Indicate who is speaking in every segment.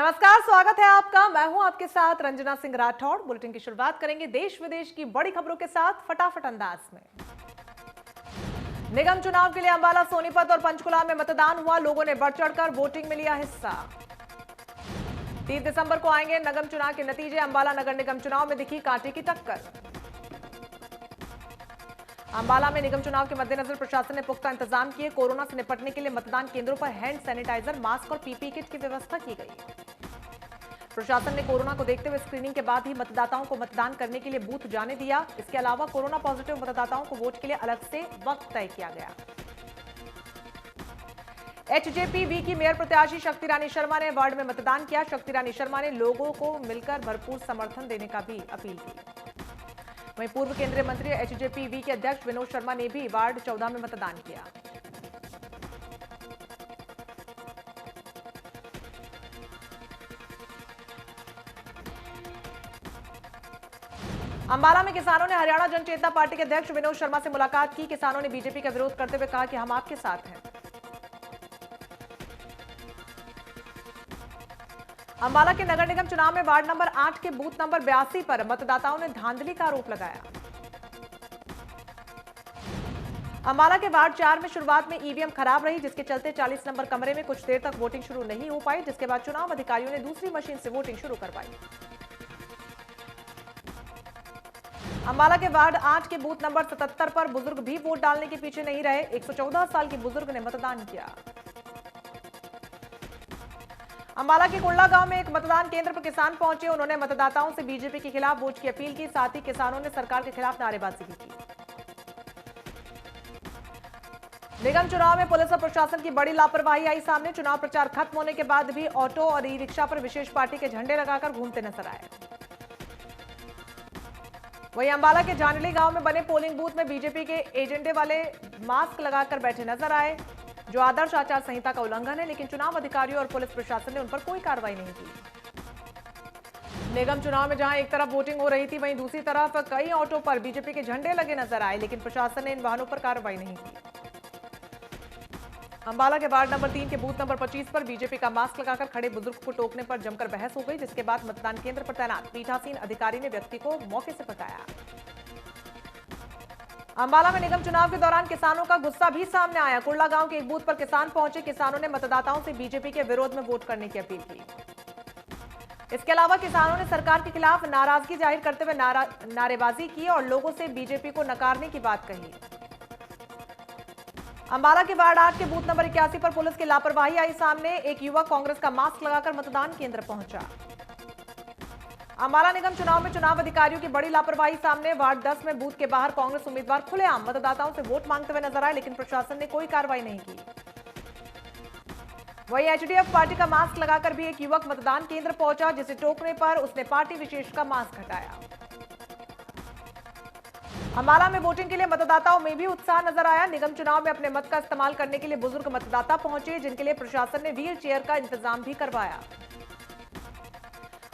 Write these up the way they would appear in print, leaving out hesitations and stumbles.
Speaker 1: नमस्कार, स्वागत है आपका। मैं हूं आपके साथ रंजना सिंह राठौड़। बुलेटिन की शुरुआत करेंगे देश विदेश की बड़ी खबरों के साथ फटाफट अंदाज में। निगम चुनाव के लिए अंबाला, सोनीपत और पंचकुला में मतदान हुआ। लोगों ने बढ़ चढ़कर वोटिंग में लिया हिस्सा। 30 दिसंबर को आएंगे निगम चुनाव के नतीजे। अंबाला नगर निगम चुनाव में दिखी कांटे की टक्कर। अंबाला में निगम चुनाव के मद्देनजर प्रशासन ने पुख्ता इंतजाम किए। कोरोना से निपटने के लिए मतदान केंद्रों पर हैंड सैनिटाइजर, मास्क और पीपीई किट की व्यवस्था की गई। प्रशासन ने कोरोना को देखते हुए स्क्रीनिंग के बाद ही मतदाताओं को मतदान करने के लिए बूथ जाने दिया। इसके अलावा कोरोना पॉजिटिव मतदाताओं को वोट के लिए अलग से वक्त तय किया गया। एचजेपी की मेयर प्रत्याशी शक्ति रानी शर्मा ने वार्ड में मतदान किया। शक्ति रानी शर्मा ने लोगों को मिलकर भरपूर समर्थन देने का भी अपील की। वहीं पूर्व केंद्रीय मंत्री एचजेपी के अध्यक्ष विनोद शर्मा ने भी वार्ड 14 में मतदान किया। अंबाला में किसानों ने हरियाणा जनचेतना पार्टी के अध्यक्ष विनोद शर्मा से मुलाकात की। किसानों ने बीजेपी का विरोध करते हुए कहा कि हम आपके साथ हैं। अंबाला के नगर निगम चुनाव में वार्ड नंबर 8 के बूथ नंबर 82 पर मतदाताओं ने धांधली का आरोप लगाया। अंबाला के वार्ड 4 में शुरुआत में ईवीएम खराब रही, जिसके चलते 40 नंबर कमरे में कुछ देर तक वोटिंग शुरू नहीं हो पाई, जिसके बाद चुनाव अधिकारियों ने दूसरी मशीन से वोटिंग शुरू करवाई। अंबाला के वार्ड 8 के बूथ नंबर 77 पर बुजुर्ग भी वोट डालने के पीछे नहीं रहे। 114 साल के बुजुर्ग ने मतदान किया। अंबाला के कुंडला गांव में एक मतदान केंद्र पर किसान पहुंचे। उन्होंने मतदाताओं से बीजेपी के खिलाफ वोट की अपील की। साथ ही किसानों ने सरकार के खिलाफ नारेबाजी भी की। निगम चुनाव में पुलिस और प्रशासन की बड़ी लापरवाही आई सामने। चुनाव प्रचार खत्म होने के बाद भी ऑटो और ई रिक्शा पर विशेष पार्टी के झंडे लगाकर घूमते नजर आए। वहीं अंबाला के जानली गांव में बने पोलिंग बूथ में बीजेपी के एजेंडे वाले मास्क लगाकर बैठे नजर आए, जो आदर्श आचार संहिता का उल्लंघन है, लेकिन चुनाव अधिकारियों और पुलिस प्रशासन ने उन पर कोई कार्रवाई नहीं की। निगम चुनाव में जहां एक तरफ वोटिंग हो रही थी, वहीं दूसरी तरफ कई ऑटो पर बीजेपी के झंडे लगे नजर आए, लेकिन प्रशासन ने इन वाहनों पर कार्रवाई नहीं की। अंबाला के वार्ड नंबर 3 के बूथ नंबर 25 पर बीजेपी का मास्क लगाकर खड़े बुजुर्ग को टोकने पर जमकर बहस हो गई, जिसके बाद मतदान केंद्र पर तैनात पीठासीन अधिकारी ने व्यक्ति को मौके से भगाया। अंबाला में निगम चुनाव के दौरान किसानों का गुस्सा भी सामने आया। कुंडला गांव के एक बूथ पर किसान पहुंचे। किसानों ने मतदाताओं से बीजेपी के विरोध में वोट करने की अपील की। इसके अलावा किसानों ने सरकार के खिलाफ नाराजगी जाहिर करते हुए नारेबाजी की और लोगों से बीजेपी को नकारने की बात कही। अंबाला के वार्ड 8 के बूथ नंबर 81 पर पुलिस की लापरवाही आई सामने। एक युवक कांग्रेस का मास्क लगाकर मतदान केंद्र पहुंचा। अंबाला निगम चुनाव में चुनाव अधिकारियों की बड़ी लापरवाही सामने। वार्ड 10 में बूथ के बाहर कांग्रेस उम्मीदवार खुलेआम मतदाताओं से वोट मांगते हुए नजर आए, लेकिन प्रशासन ने कोई कार्रवाई नहीं की। वहीं एचडीएफ पार्टी का मास्क लगाकर भी एक युवक मतदान केंद्र पहुंचा, जिसे टोकने पर उसने पार्टी विशेष का मास्क हटाया। अंबाला में वोटिंग के लिए मतदाताओं में भी उत्साह नजर आया। निगम चुनाव में अपने मत का इस्तेमाल करने के लिए बुजुर्ग मतदाता पहुंचे, जिनके लिए प्रशासन ने व्हील चेयर का इंतजाम भी करवाया।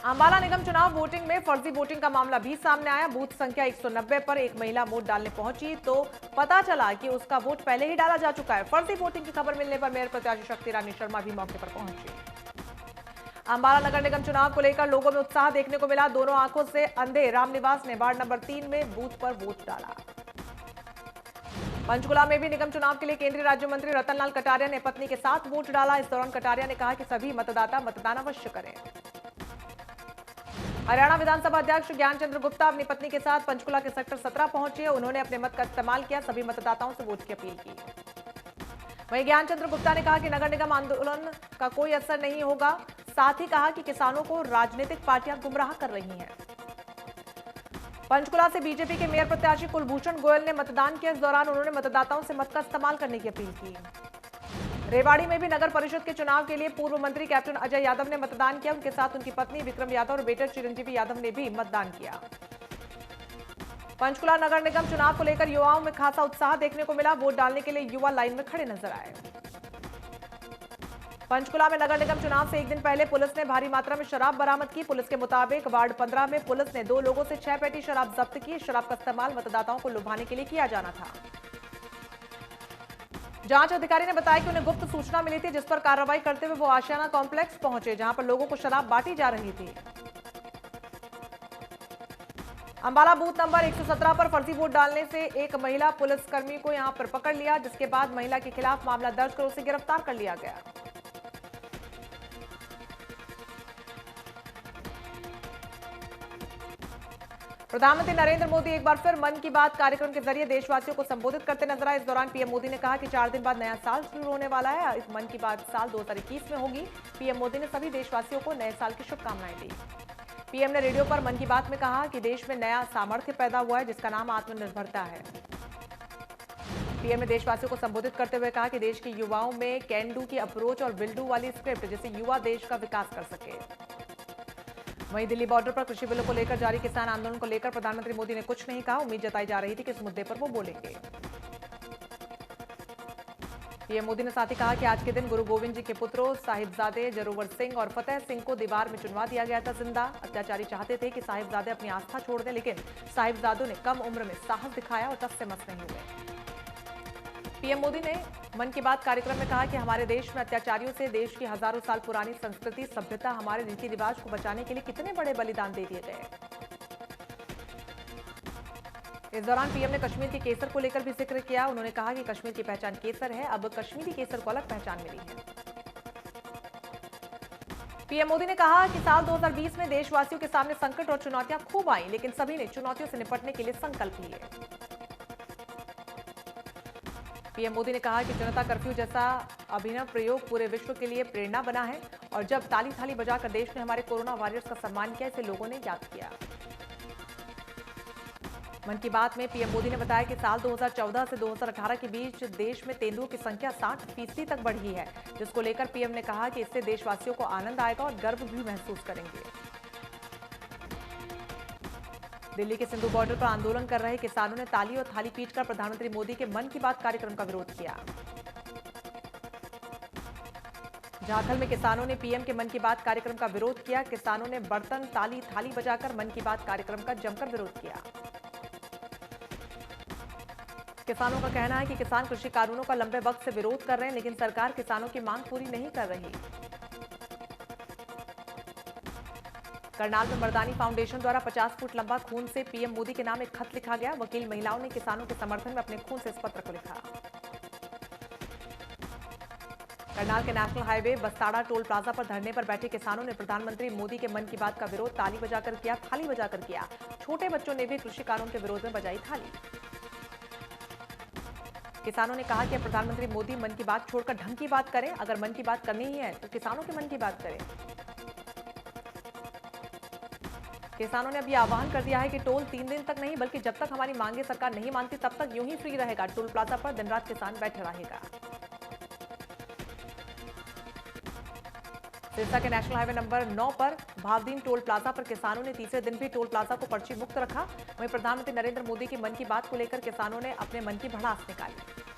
Speaker 1: अंबाला निगम चुनाव वोटिंग में फर्जी वोटिंग का मामला भी सामने आया। बूथ संख्या 190 पर एक महिला वोट डालने पहुंची तो पता चला कि उसका वोट पहले ही डाला जा चुका है। फर्जी वोटिंग की खबर मिलने पर मेयर प्रत्याशी शक्ति रानी शर्मा भी मौके पर पहुंची। अंबाला नगर निगम चुनाव को लेकर लोगों में उत्साह देखने को मिला। दोनों आंखों से अंधे रामनिवास ने वार्ड नंबर 3 में बूथ पर वोट डाला। पंचकुला में भी निगम चुनाव के लिए केंद्रीय राज्य मंत्री रतनलाल कटारिया ने पत्नी के साथ वोट डाला। इस दौरान कटारिया ने कहा कि सभी मतदाता मतदान अवश्य करें। हरियाणा विधानसभा अध्यक्ष ज्ञानचंद्र गुप्ता अपनी पत्नी के साथ पंचकुला के सेक्टर 17 पहुंचे। उन्होंने अपने मत का इस्तेमाल किया। सभी मतदाताओं से वोट की अपील की। वहीं ज्ञानचंद्र गुप्ता ने कहा कि नगर निगम आंदोलन का कोई असर नहीं होगा। साथ ही कहा कि किसानों को राजनीतिक पार्टियां गुमराह कर रही हैं। पंचकुला से बीजेपी के मेयर प्रत्याशी कुलभूषण गोयल ने मतदान किया। इस दौरान उन्होंने मतदाताओं से मत का इस्तेमाल करने की अपील की। रेवाड़ी में भी नगर परिषद के चुनाव के लिए पूर्व मंत्री कैप्टन अजय यादव ने मतदान किया। उनके साथ उनकी पत्नी विक्रम यादव और बेटे चिरंजीवी यादव ने भी मतदान किया। पंचकुला नगर निगम चुनाव को लेकर युवाओं में खासा उत्साह देखने को मिला। वोट डालने के लिए युवा लाइन में खड़े नजर आए। पंचकुला में नगर निगम चुनाव से एक दिन पहले पुलिस ने भारी मात्रा में शराब बरामद की। पुलिस के मुताबिक वार्ड 15 में पुलिस ने 2 लोगों से 6 पेटी शराब जब्त की। शराब का इस्तेमाल मतदाताओं को लुभाने के लिए किया जाना था। जांच अधिकारी ने बताया कि उन्हें गुप्त सूचना मिली थी, जिस पर कार्रवाई करते हुए वो आशियाना कॉम्प्लेक्स पहुंचे, जहां पर लोगों को शराब बांटी जा रही थी। अंबाला बूथ नंबर 117 पर फर्जी वोट डालने से एक महिला पुलिसकर्मी को यहां पर पकड़ लिया, जिसके बाद महिला के खिलाफ मामला दर्ज कर उसे गिरफ्तार कर लिया गया। प्रधानमंत्री नरेंद्र मोदी एक बार फिर मन की बात कार्यक्रम के जरिए देशवासियों को संबोधित करते नजर आए। इस दौरान पीएम मोदी ने कहा कि 4 दिन बाद नया साल शुरू होने वाला है। इस मन की बात साल 2021 में होगी। पीएम मोदी ने सभी देशवासियों को नए साल की शुभकामनाएं दी। पीएम ने रेडियो पर मन की बात में कहा कि देश में नया सामर्थ्य पैदा हुआ है, जिसका नाम आत्मनिर्भरता है। पीएम ने देशवासियों को संबोधित करते हुए कहा कि देश के युवाओं में कैन डू की अप्रोच और विल डू वाली स्क्रिप्ट, जिससे युवा देश का विकास कर सके। वहीं दिल्ली बॉर्डर पर कृषि बिलों को लेकर जारी किसान आंदोलन को लेकर प्रधानमंत्री मोदी ने कुछ नहीं कहा। उम्मीद जताई जा रही थी कि इस मुद्दे पर वो बोलेंगे। पीएम मोदी ने साथ ही कहा कि आज के दिन गुरु गोविंद जी के पुत्रों साहिबजादे जोरावर सिंह और फतेह सिंह को दीवार में चुनवा दिया गया था जिंदा। अत्याचारी चाहते थे कि साहिबजादे अपनी आस्था छोड़ दें, लेकिन साहिबजादों ने कम उम्र में साहस दिखाया और टस से मस नहीं हुए। पीएम मोदी ने मन की बात कार्यक्रम में कहा कि हमारे देश में अत्याचारियों से देश की हजारों साल पुरानी संस्कृति, सभ्यता, हमारे रीति रिवाज को बचाने के लिए कितने बड़े बलिदान दे दिए गए। इस दौरान पीएम ने कश्मीर के केसर को लेकर भी जिक्र किया। उन्होंने कहा कि कश्मीर की पहचान केसर है, अब कश्मीरी केसर को अलग पहचान मिली है। पीएम मोदी ने कहा कि साल 2020 में देशवासियों के सामने संकट और चुनौतियां खूब आई, लेकिन सभी ने चुनौतियों से निपटने के लिए संकल्प लिए। पीएम मोदी ने कहा कि जनता कर्फ्यू जैसा अभिनव प्रयोग पूरे विश्व के लिए प्रेरणा बना है और जब ताली थाली बजाकर देश ने हमारे कोरोना वॉरियर्स का सम्मान किया, इसे लोगों ने याद किया। मन की बात में पीएम मोदी ने बताया कि साल 2014 से 2018 के बीच देश में तेंदुओं की संख्या 60% तक बढ़ी है, जिसको लेकर पीएम ने कहा कि इससे देशवासियों को आनंद आएगा और गर्व भी महसूस करेंगे। दिल्ली के सिंधु बॉर्डर पर आंदोलन कर रहे किसानों ने ताली और थाली पीटकर प्रधानमंत्री मोदी के मन की बात कार्यक्रम का विरोध किया। झारखंड में किसानों ने पीएम के मन की बात कार्यक्रम का विरोध किया। किसानों ने बर्तन, ताली, थाली बजाकर मन की बात कार्यक्रम का जमकर विरोध किया। किसानों का कहना है कि किसान कृषि कानूनों का लंबे वक्त से विरोध कर रहे हैं, लेकिन सरकार किसानों की मांग पूरी नहीं कर रही। करनाल में मर्दानी फाउंडेशन द्वारा 50 फुट लंबा खून से पीएम मोदी के नाम एक खत लिखा गया। वकील महिलाओं ने किसानों के समर्थन में अपने खून से इस पत्र को लिखा। करनाल के national highway Bastara toll plaza पर धरने पर बैठे किसानों ने प्रधानमंत्री मोदी के मन की बात का विरोध ताली बजाकर किया, थाली बजाकर किया। छोटे बच्चों ने भी कृषि कानून के विरोध में बजाई थाली। किसानों ने कहा कि अब प्रधानमंत्री मोदी मन की बात छोड़कर ढंग की बात करें। अगर मन की बात करनी ही है तो किसानों के मन की बात करें। किसानों ने अभी आह्वान कर दिया है कि टोल 3 दिन तक नहीं, बल्कि जब तक हमारी मांगे सरकार नहीं मानती तब तक यूं ही फ्री रहेगा। टोल प्लाजा पर दिन रात किसान बैठे रहेगा। सिरसा के नेशनल हाईवे नंबर 9 पर भावदीन टोल प्लाजा पर किसानों ने तीसरे दिन भी टोल प्लाजा को पर्ची मुक्त रखा। वहीं प्रधानमंत्री नरेंद्र मोदी की मन की बात को लेकर किसानों ने अपने मन की भड़ास निकाली।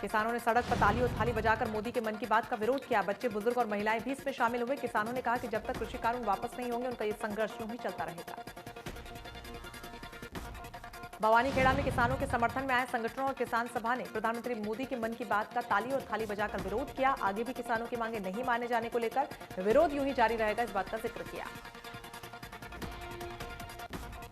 Speaker 1: किसानों ने सड़क पर ताली और थाली बजाकर मोदी के मन की बात का विरोध किया। बच्चे, बुजुर्ग और महिलाएं भी इसमें शामिल हुए। किसानों ने कहा कि जब तक कृषि कानून वापस नहीं होंगे उनका ये संघर्ष यूं ही चलता रहेगा। भवानीखेड़ा में किसानों के समर्थन में आए संगठनों और किसान सभा ने प्रधानमंत्री मोदी के मन की बात का ताली और थाली बजाकर विरोध किया। आगे भी किसानों की मांगे नहीं माने जाने को लेकर विरोध यूं ही जारी रहेगा, इस बात का जिक्र किया।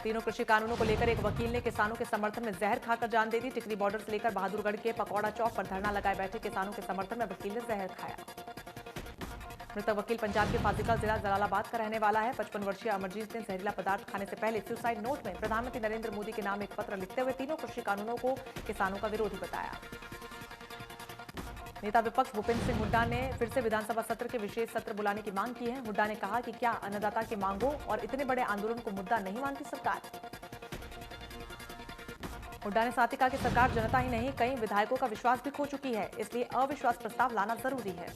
Speaker 1: तीनों कृषि कानूनों को लेकर एक वकील ने किसानों के समर्थन में जहर खाकर जान दे दी। टिकरी बॉर्डर से लेकर बहादुरगढ़ के पकौड़ा चौक पर धरना लगाए बैठे किसानों के समर्थन में वकील ने जहर खाया। मृतक वकील पंजाब के फाजिका जिला जलालाबाद का रहने वाला है। 55 वर्षीय अमरजीत ने जहरीला पदार्थ खाने से पहले सुसाइड नोट में प्रधानमंत्री नरेंद्र मोदी के नाम एक पत्र लिखते हुए तीनों कृषि कानूनों को किसानों का विरोधी बताया। नेता विपक्ष भूपेंद्र सिंह हुड्डा ने फिर से विधानसभा सत्र के विशेष सत्र बुलाने की मांग की है। हुड्डा ने कहा कि क्या अन्नदाता की मांगों और इतने बड़े आंदोलन को मुद्दा नहीं मानती सरकार। हुड्डा ने साथ ही कहा कि सरकार जनता ही नहीं कई विधायकों का विश्वास भी खो चुकी है, इसलिए अविश्वास प्रस्ताव लाना जरूरी है।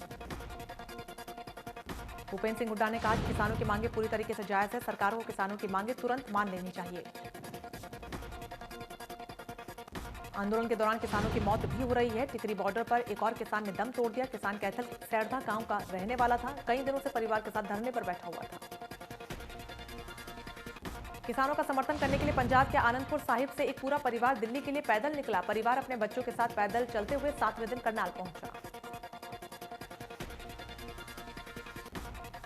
Speaker 1: भूपेंद्र सिंह हुड्डा ने कहा कि किसानों की मांगे पूरी तरीके से जायज है। सरकार को किसानों की मांगे तुरंत मान लेनी चाहिए। आंदोलन के दौरान किसानों की मौत भी हो रही है। टिकरी बॉर्डर पर एक और किसान ने दम तोड़ दिया। किसान कैथल सैरधा गांव का रहने वाला था। कई दिनों से परिवार के साथ धरने पर बैठा हुआ था। किसानों का समर्थन करने के लिए पंजाब के आनंदपुर साहिब से एक पूरा परिवार दिल्ली के लिए पैदल निकला। परिवार अपने बच्चों के साथ पैदल चलते हुए 7वें दिन करनाल पहुंचा।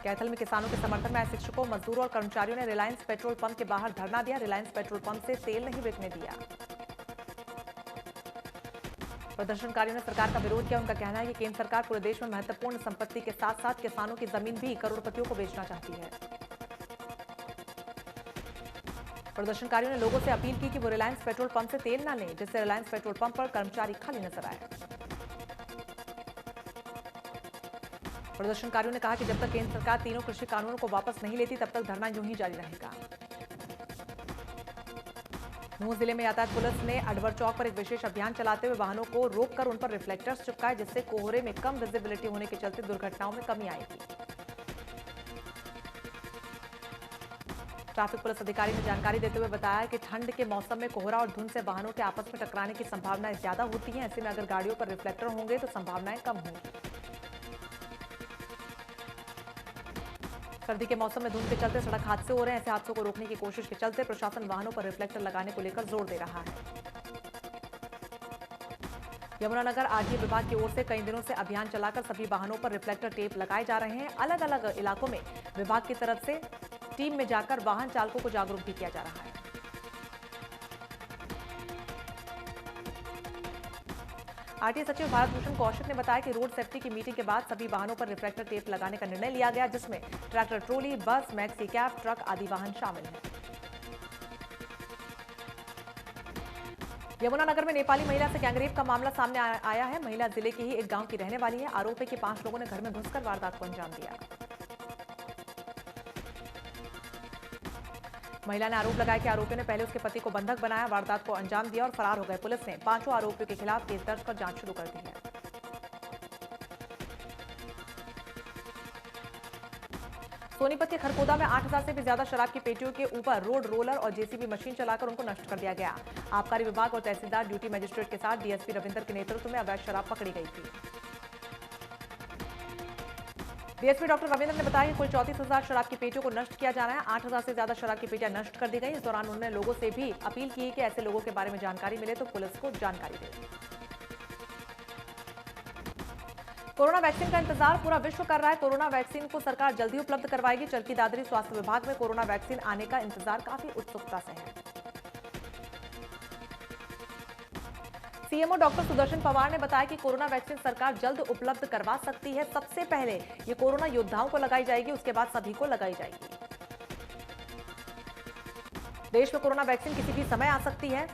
Speaker 1: कैथल में किसानों के समर्थन में आए शिक्षकों, मजदूरों और कर्मचारियों ने रिलायंस पेट्रोल पंप के बाहर धरना दिया। रिलायंस पेट्रोल पंप से तेल नहीं बिकने दिया। प्रदर्शनकारियों ने सरकार का विरोध किया। उनका कहना है कि केंद्र सरकार पूरे देश में महत्वपूर्ण संपत्ति के साथ साथ किसानों की जमीन भी करोड़पतियों को बेचना चाहती है। प्रदर्शनकारियों ने लोगों से अपील की कि वो रिलायंस पेट्रोल पंप से तेल न लें, जिससे रिलायंस पेट्रोल पंप पर कर्मचारी खाली नजर आए। प्रदर्शनकारियों ने कहा कि जब तक केंद्र सरकार तीनों कृषि कानूनों को वापस नहीं लेती तब तक धरना यूं ही जारी रहेगा। नूंह जिले में यातायात पुलिस ने अडवर चौक पर एक विशेष अभियान चलाते हुए वाहनों को रोककर उन पर रिफ्लेक्टर्स चिपकाए, जिससे कोहरे में कम विजिबिलिटी होने के चलते दुर्घटनाओं में कमी आएगी। ट्रैफिक पुलिस अधिकारी ने जानकारी देते हुए बताया कि ठंड के मौसम में कोहरा और धुंध से वाहनों के आपस में टकराने की संभावनाएं ज्यादा होती हैं। ऐसे में अगर गाड़ियों पर रिफ्लेक्टर होंगे तो संभावनाएं कम होंगी। सर्दी के मौसम में धुंध के चलते सड़क हादसे हो रहे हैं। ऐसे हादसों को रोकने की कोशिश के चलते प्रशासन वाहनों पर रिफ्लेक्टर लगाने को लेकर जोर दे रहा है। यमुनानगर आरटीए विभाग की ओर से कई दिनों से अभियान चलाकर सभी वाहनों पर रिफ्लेक्टर टेप लगाए जा रहे हैं। अलग अलग इलाकों में विभाग की तरफ से टीम में जाकर वाहन चालकों को जागरूक भी किया जा रहा है। आरटीए सचिव भारत भूषण कौशिक ने बताया कि रोड सेफ्टी की मीटिंग के बाद सभी वाहनों पर रिफ्लेक्टर टेप लगाने का निर्णय लिया गया, जिसमें ट्रैक्टर ट्रोली, बस, मैक्सी कैब, ट्रक आदि वाहन शामिल हैं। यमुनानगर में नेपाली महिला से गैंगरेप का मामला सामने आया है। महिला जिले के ही एक गांव की रहने वाली है। आरोप है कि 5 लोगों ने घर में घुसकर वारदात को अंजाम दिया। महिला ने आरोप लगाया कि आरोपियों ने पहले उसके पति को बंधक बनाया, वारदात को अंजाम दिया और फरार हो गए। पुलिस ने 5 आरोपियों के खिलाफ केस दर्ज कर जांच शुरू कर दी है। सोनीपत के खरकोदा में 8000 से भी ज्यादा शराब की पेटियों के ऊपर रोड रोलर और जेसीबी मशीन चलाकर उनको नष्ट कर दिया गया। आबकारी विभाग और तहसीलदार ड्यूटी मजिस्ट्रेट के साथ डीएसपी रविंदर के नेतृत्व में अवैध शराब पकड़ी गई थी। डीएसपी डॉक्टर रविंद्र ने बताया कि कुल 34,000 शराब की पेटियों को नष्ट किया जाना है। 8,000 से ज्यादा शराब की पेटियां नष्ट कर दी गई। इस दौरान उन्होंने लोगों से भी अपील की कि ऐसे लोगों के बारे में जानकारी मिले तो पुलिस को जानकारी दे। कोरोना वैक्सीन का इंतजार पूरा विश्व कर रहा है। कोरोना वैक्सीन को सरकार जल्दी उपलब्ध करवाएगी। चरखी दादरी स्वास्थ्य विभाग में कोरोना वैक्सीन आने का इंतजार काफी उत्सुकता से है। सीएमओ डॉक्टर सुदर्शन पवार ने बताया कि कोरोना वैक्सीन सरकार जल्द उपलब्ध करवा सकती है। सबसे पहले ये कोरोना योद्धाओं को लगाई जाएगी, उसके बाद सभी को लगाई जाएगी। देश में कोरोना वैक्सीन किसी भी समय आ सकती है।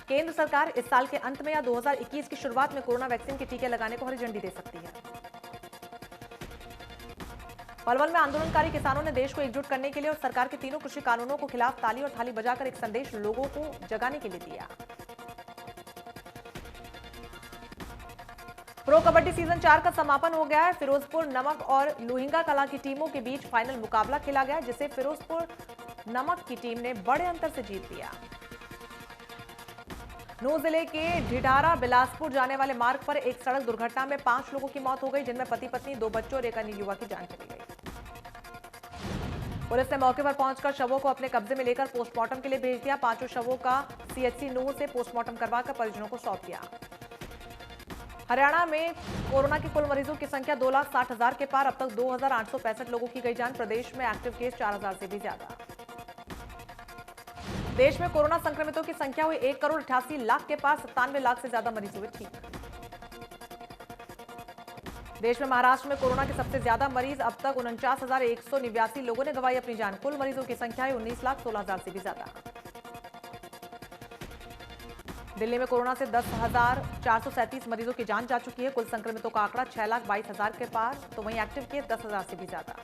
Speaker 1: केंद्र सरकार इस साल के अंत में या 2021 की शुरुआत में कोरोना वैक्सीन के टीके लगाने को हरी झंडी दे सकती है। पलवल में आंदोलनकारी किसानों ने देश को एकजुट करने के लिए और सरकार के तीनों कृषि कानूनों के खिलाफ ताली और थाली बजाकर एक संदेश लोगों को जगाने के लिए दिया। प्रो कबड्डी सीजन 4 का समापन हो गया है। फिरोजपुर नमक और लोहिंगा कला की टीमों के बीच फाइनल मुकाबला खेला गया, जिसे फिरोजपुर नमक की टीम ने बड़े अंतर से जीत लिया। नूंह जिले के ढिढारा बिलासपुर जाने वाले मार्ग पर एक सड़क दुर्घटना में 5 लोगों की मौत हो गई, जिनमें पति पत्नी, 2 बच्चों और एक अन्य युवा की जान चली गई। पुलिस ने मौके पर पहुंचकर शवों को अपने कब्जे में लेकर पोस्टमार्टम के लिए भेज दिया। 5 शवों का सीएचसी नूंह से पोस्टमार्टम करवाकर परिजनों को सौंप दिया। हरियाणा में कोरोना के कुल मरीजों की संख्या 2,60,000 के पार। अब तक 2,865 लोगों की गई जान। प्रदेश में एक्टिव केस 4,000 से भी ज्यादा। देश में कोरोना संक्रमितों की संख्या हुई 1,88,00,000 के पार। 97 लाख से ज्यादा मरीज हुए ठीक। देश में महाराष्ट्र में कोरोना के सबसे ज्यादा मरीज। अब तक 49,189 लोगों ने गंवाई अपनी जान। कुल मरीजों की संख्या है 19,16,000 से भी ज्यादा। दिल्ली में कोरोना से 10,437 मरीजों की जान जा चुकी है। कुल संक्रमितों का आंकड़ा 6,22,000 के पार, तो वहीं एक्टिव केस 10,000 से भी ज्यादा।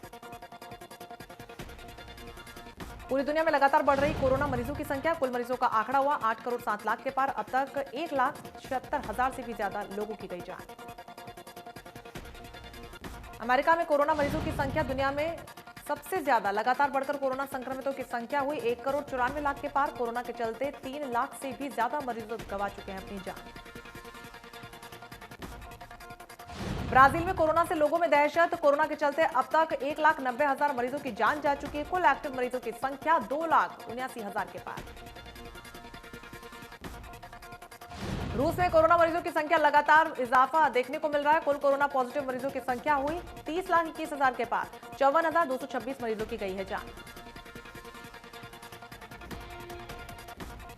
Speaker 1: पूरी दुनिया में लगातार बढ़ रही कोरोना मरीजों की संख्या। कुल मरीजों का आंकड़ा हुआ 8,07,00,000 के पार। अब तक 1,76,000 से भी ज्यादा लोगों की गई जान। अमेरिका में कोरोना मरीजों की संख्या दुनिया में सबसे ज्यादा। लगातार बढ़कर कोरोना संक्रमितों की संख्या हुई 1,94,00,000 के पार। कोरोना के चलते 3 लाख से भी ज्यादा मरीज गंवा चुके हैं अपनी जान। ब्राजील में कोरोना से लोगों में दहशत। कोरोना के चलते अब तक 1,90,000 मरीजों की जान जा चुकी है। कुल एक्टिव मरीजों की संख्या 2,79,000 के पार। रूस में कोरोना मरीजों की संख्या लगातार इजाफा देखने को मिल रहा है। कुल कोरोना पॉजिटिव मरीजों की संख्या हुई 30,21,000 के पार। 54,226 मरीजों की गई है जान।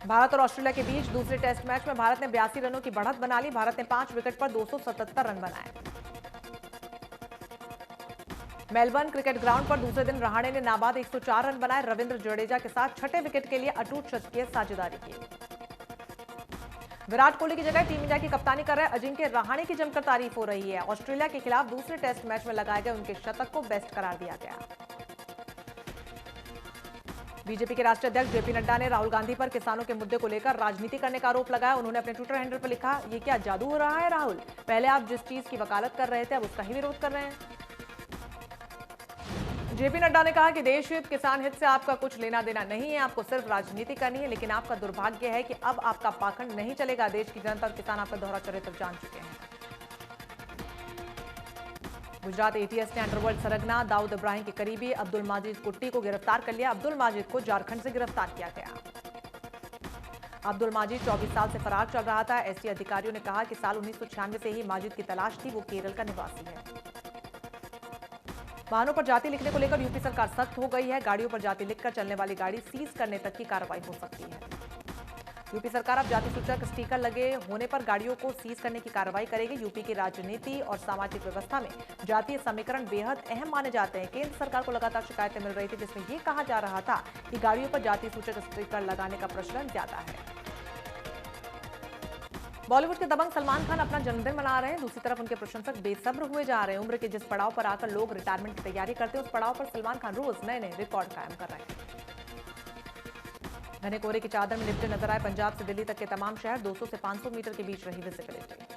Speaker 1: भारत और ऑस्ट्रेलिया के बीच दूसरे टेस्ट मैच में भारत ने 82 रनों की बढ़त बना ली। भारत ने 5 विकेट पर 277 रन बनाए। मेलबर्न क्रिकेट ग्राउंड पर दूसरे दिन रहाणे ने नाबाद 104 रन बनाए। रविंद्र जडेजा के साथ छठे विकेट के लिए अटूट शतकीय साझेदारी की। विराट कोहली की जगह टीम इंडिया की कप्तानी कर रहे अजिंक्य रहाणे की जमकर तारीफ हो रही है। ऑस्ट्रेलिया के खिलाफ दूसरे टेस्ट मैच में लगाए गए उनके शतक को बेस्ट करार दिया गया। बीजेपी के राष्ट्रीय अध्यक्ष जेपी नड्डा ने राहुल गांधी पर किसानों के मुद्दे को लेकर राजनीति करने का आरोप लगाया। उन्होंने अपने ट्विटर हैंडल पर लिखा, ये क्या जादू हो रहा है राहुल? पहले आप जिस चीज की वकालत कर रहे थे अब उसका ही विरोध कर रहे हैं। जेपी नड्डा ने कहा कि देश हित किसान हित से आपका कुछ लेना देना नहीं है, आपको सिर्फ राजनीति करनी है। लेकिन आपका दुर्भाग्य है कि अब आपका पाखंड नहीं चलेगा। देश की जनता और किसान आपका दोहरा चरित्र जान चुके हैं। गुजरात एटीएस ने अंडरवर्ल्ड सरगना दाऊद इब्राहिम के करीबी अब्दुल माजिद कुट्टी को गिरफ्तार कर लिया। अब्दुल माजिद को झारखंड से गिरफ्तार किया गया। अब्दुल माजिद 24 साल से फरार चल रहा था। एसटी अधिकारियों ने कहा कि साल 1996 से ही माजिद की तलाश थी। वो केरल का निवासी है। वाहनों पर जाति लिखने को लेकर यूपी सरकार सख्त हो गई है। गाड़ियों पर जाति लिखकर चलने वाली गाड़ी सीज करने तक की कार्रवाई हो सकती है। यूपी सरकार अब जाति सूचक स्टिकर लगे होने पर गाड़ियों को सीज करने की कार्रवाई करेगी। यूपी की राजनीति और सामाजिक व्यवस्था में जातीय समीकरण बेहद अहम माने जाते हैं। केंद्र सरकार को लगातार शिकायतें मिल रही थी जिसमें यह कहा जा रहा था कि गाड़ियों पर जाति सूचक स्टिकर लगाने का प्रचलन ज्यादा है। बॉलीवुड के दबंग सलमान खान अपना जन्मदिन मना रहे हैं। दूसरी तरफ उनके प्रशंसक बेसब्र हुए जा रहे हैं। उम्र के जिस पड़ाव पर आकर लोग रिटायरमेंट की तैयारी करते हैं उस पड़ाव पर सलमान खान रोज नए नए रिकॉर्ड कायम कर रहे हैं। घने कोहरे की चादर में लिपटे नजर आए पंजाब से दिल्ली तक के तमाम शहर। 200 से 500 मीटर के बीच रही विजिबिलिटी।